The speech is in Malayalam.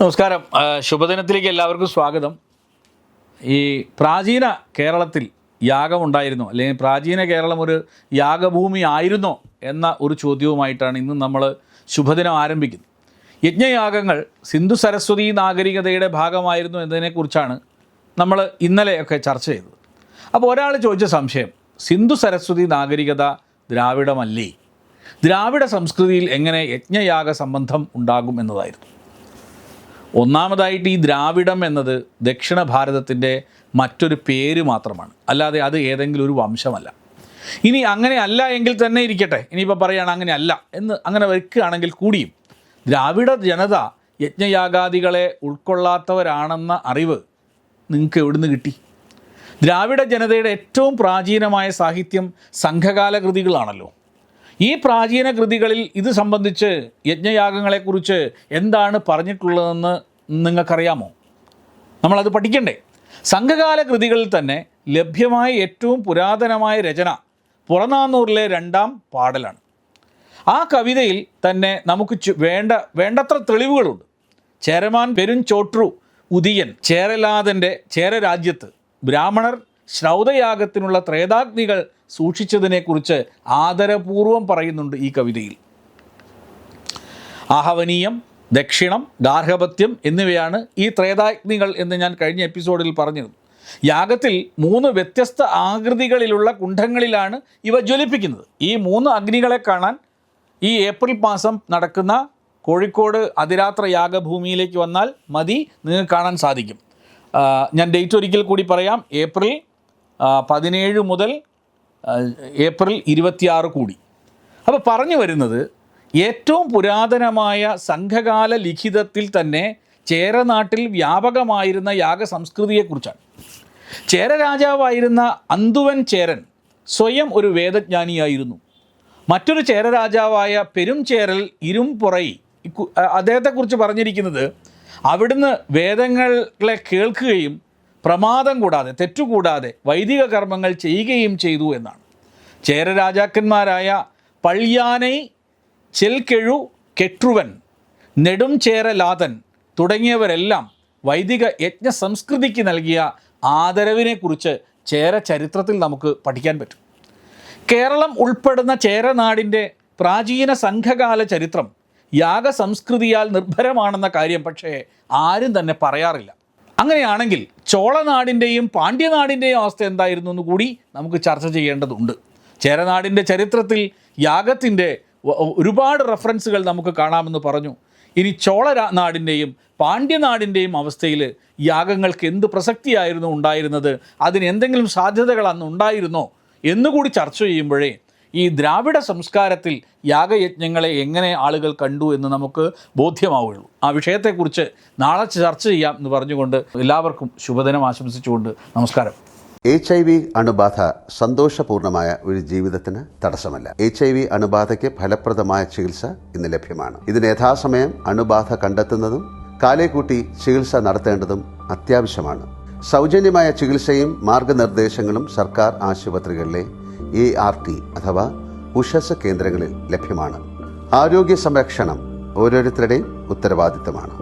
നമസ്കാരം. ശുഭദിനത്തിലേക്ക് എല്ലാവർക്കും സ്വാഗതം. ഈ പ്രാചീന കേരളത്തിൽ യാഗമുണ്ടായിരുന്നോ, അല്ലെങ്കിൽ പ്രാചീന കേരളം ഒരു യാഗഭൂമി ആയിരുന്നോ എന്ന ഒരു ചോദ്യവുമായിട്ടാണ് ഇന്ന് നമ്മൾ ശുഭദിനം ആരംഭിക്കുന്നത്. യജ്ഞയാഗങ്ങൾ സിന്ധു സരസ്വതി നാഗരികതയുടെ ഭാഗമായിരുന്നു എന്നതിനെക്കുറിച്ചാണ് നമ്മൾ ഇന്നലെയൊക്കെ ചർച്ച ചെയ്തത്. അപ്പോൾ ഒരാൾ ചോദിച്ച സംശയം, സിന്ധു സരസ്വതി നാഗരികത ദ്രാവിഡമല്ലേ? ദ്രാവിഡ സംസ്കൃതിയിൽ എങ്ങനെ യജ്ഞയാഗ സംബന്ധം ഉണ്ടാകും എന്നതായിരുന്നു. ഒന്നാമതായിട്ട് ഈ ദ്രാവിഡം എന്നത് ദക്ഷിണ ഭാരതത്തിൻ്റെ മറ്റൊരു പേര് മാത്രമാണ്, അല്ലാതെ അത് ഏതെങ്കിലും ഒരു വംശമല്ല. ഇനി അങ്ങനെ അല്ല എങ്കിൽ തന്നെ ഇരിക്കട്ടെ, ഇനിയിപ്പോൾ പറയുകയാണ് അങ്ങനെ അല്ല എന്ന് അങ്ങനെ വയ്ക്കുകയാണെങ്കിൽ കൂടിയും ദ്രാവിഡ ജനത യജ്ഞയാഗാദികളെ ഉൾക്കൊള്ളാത്തവരാണെന്ന അറിവ് നിങ്ങൾക്ക് എവിടുന്ന് കിട്ടി? ദ്രാവിഡ ജനതയുടെ ഏറ്റവും പ്രാചീനമായ സാഹിത്യം സംഘകാല കൃതികളാണല്ലോ. ഈ പ്രാചീന കൃതികളിൽ ഇത് സംബന്ധിച്ച് യജ്ഞയാഗങ്ങളെക്കുറിച്ച് എന്താണ് പറഞ്ഞിട്ടുള്ളതെന്ന് നിങ്ങൾക്കറിയാമോ? നമ്മളത് പഠിക്കണ്ടേ? സംഘകാല കൃതികളിൽ തന്നെ ലഭ്യമായ ഏറ്റവും പുരാതനമായ രചന പുറനാന്നൂറിലെ 2-ാം പാടലാണ്. ആ കവിതയിൽ തന്നെ നമുക്ക് വേണ്ടത്ര തെളിവുകളുണ്ട്. ചേരമാൻ പെരുഞ്ചോട്രു ഉദിയൻ ചേരലാതൻ്റെ ചേരരാജ്യത്ത് ബ്രാഹ്മണർ ശ്രൗതയാഗത്തിനുള്ള ത്രേതാഗ്നികൾ സൂക്ഷിച്ചതിനെക്കുറിച്ച് ആദരപൂർവം പറയുന്നുണ്ട് ഈ കവിതയിൽ. ആഹവനീയം, ദക്ഷിണം, ഗാർഹപത്യം എന്നിവയാണ് ഈ ത്രേതാഗ്നികൾ എന്ന് ഞാൻ കഴിഞ്ഞ എപ്പിസോഡിൽ പറഞ്ഞിരുന്നു. യാഗത്തിൽ 3 വ്യത്യസ്ത ആകൃതികളിലുള്ള കുണ്ഡങ്ങളിലാണ് ഇവ ജ്വലിപ്പിക്കുന്നത്. ഈ 3 അഗ്നികളെ കാണാൻ ഈ ഏപ്രിൽ മാസം നടക്കുന്ന കോഴിക്കോട് അതിരാത്ര യാഗഭൂമിയിലേക്ക് വന്നാൽ മതി, നിങ്ങൾക്ക് കാണാൻ സാധിക്കും. ഞാൻ ഡേറ്റ് ഒരിക്കൽ കൂടി പറയാം. ഏപ്രിൽ 17 മുതൽ ഏപ്രിൽ 26 കൂടി. അപ്പോൾ പറഞ്ഞു വരുന്നത്, ഏറ്റവും പുരാതനമായ സംഘകാല ലിഖിതത്തിൽ തന്നെ ചേരനാട്ടിൽ വ്യാപകമായിരുന്ന യാഗസംസ്കൃതിയെക്കുറിച്ചാണ്. ചേര രാജാവായിരുന്ന അന്തുവൻ ചേരൻ സ്വയം ഒരു വേദജ്ഞാനിയായിരുന്നു. മറ്റൊരു ചേര രാജാവായ പെരുംചേരൽ ഇരുംപുറൈ അദ്ദേഹത്തെക്കുറിച്ച് പറഞ്ഞിരിക്കുന്നത്, അവിടുന്ന് വേദങ്ങളെ കേൾക്കുകയും പ്രമാദം കൂടാതെ, തെറ്റുകൂടാതെ വൈദിക കർമ്മങ്ങൾ ചെയ്യുകയും ചെയ്തു എന്നാണ്. ചേര രാജാക്കന്മാരായ പള്യാനൈ, ചെൽക്കെഴു, കെട്രുവൻ, നെടും ചേരലാതൻ തുടങ്ങിയവരെല്ലാം വൈദിക യജ്ഞ സംസ്കൃതിക്ക് നൽകിയ ആദരവിനെക്കുറിച്ച് ചേര ചരിത്രത്തിൽ നമുക്ക് പഠിക്കാൻ പറ്റും. കേരളം ഉൾപ്പെടുന്ന ചേരനാടിൻ്റെ പ്രാചീന സംഘകാല ചരിത്രം യാഗസംസ്കൃതിയാൽ നിർഭരമാണെന്ന കാര്യം പക്ഷേ ആരും തന്നെ പറയാറില്ല. അങ്ങനെയാണെങ്കിൽ ചോളനാടിൻ്റെയും പാണ്ഡ്യനാടിൻ്റെയും അവസ്ഥ എന്തായിരുന്നു എന്ന് കൂടി നമുക്ക് ചർച്ച ചെയ്യേണ്ടതുണ്ട്. ചേരനാടിൻ്റെ ചരിത്രത്തിൽ യാഗത്തിൻ്റെ ഒരുപാട് റെഫറൻസുകൾ നമുക്ക് കാണാമെന്ന് പറഞ്ഞു. ഇനി ചോള നാടിൻ്റെയും പാണ്ഡ്യനാടിൻ്റെയും അവസ്ഥയിൽ യാഗങ്ങൾക്ക് എന്ത് പ്രസക്തിയായിരുന്നു ഉണ്ടായിരുന്നത്, അതിന് എന്തെങ്കിലും സാധ്യതകൾ അന്ന് ഉണ്ടായിരുന്നോ എന്നുകൂടി ചർച്ച ചെയ്യുമ്പോഴേ ഈ ദ്രാവിഡ സംസ്കാരത്തിൽ യാഗയജ്ഞങ്ങളെ എങ്ങനെ ആളുകൾ കണ്ടു എന്ന് നമുക്ക് ബോധ്യമാവുകയുള്ളൂ. ആ വിഷയത്തെക്കുറിച്ച് നാളെ ചർച്ച ചെയ്യാം എന്ന് പറഞ്ഞുകൊണ്ട് എല്ലാവർക്കും ശുഭദിനം ആശംസിച്ചുകൊണ്ട് നമസ്കാരം. HIV അണുബാധ സന്തോഷപൂർണമായ ഒരു ജീവിതത്തിന് തടസ്സമല്ല. HIV അണുബാധയ്ക്ക് ഫലപ്രദമായ ചികിത്സ ഇന്ന് ലഭ്യമാണ്. ഇതിന് യഥാസമയം അണുബാധ കണ്ടെത്തുന്നതും കാലേക്കൂട്ടി ചികിത്സ നടത്തേണ്ടതും അത്യാവശ്യമാണ്. സൗജന്യമായ ചികിത്സയും മാർഗനിർദ്ദേശങ്ങളും സർക്കാർ ആശുപത്രികളിലെ ART അഥവാ ഉഷസ് കേന്ദ്രങ്ങളിൽ ലഭ്യമാണ്. ആരോഗ്യ സംരക്ഷണം ഓരോരുത്തരുടെയും ഉത്തരവാദിത്തമാണ്.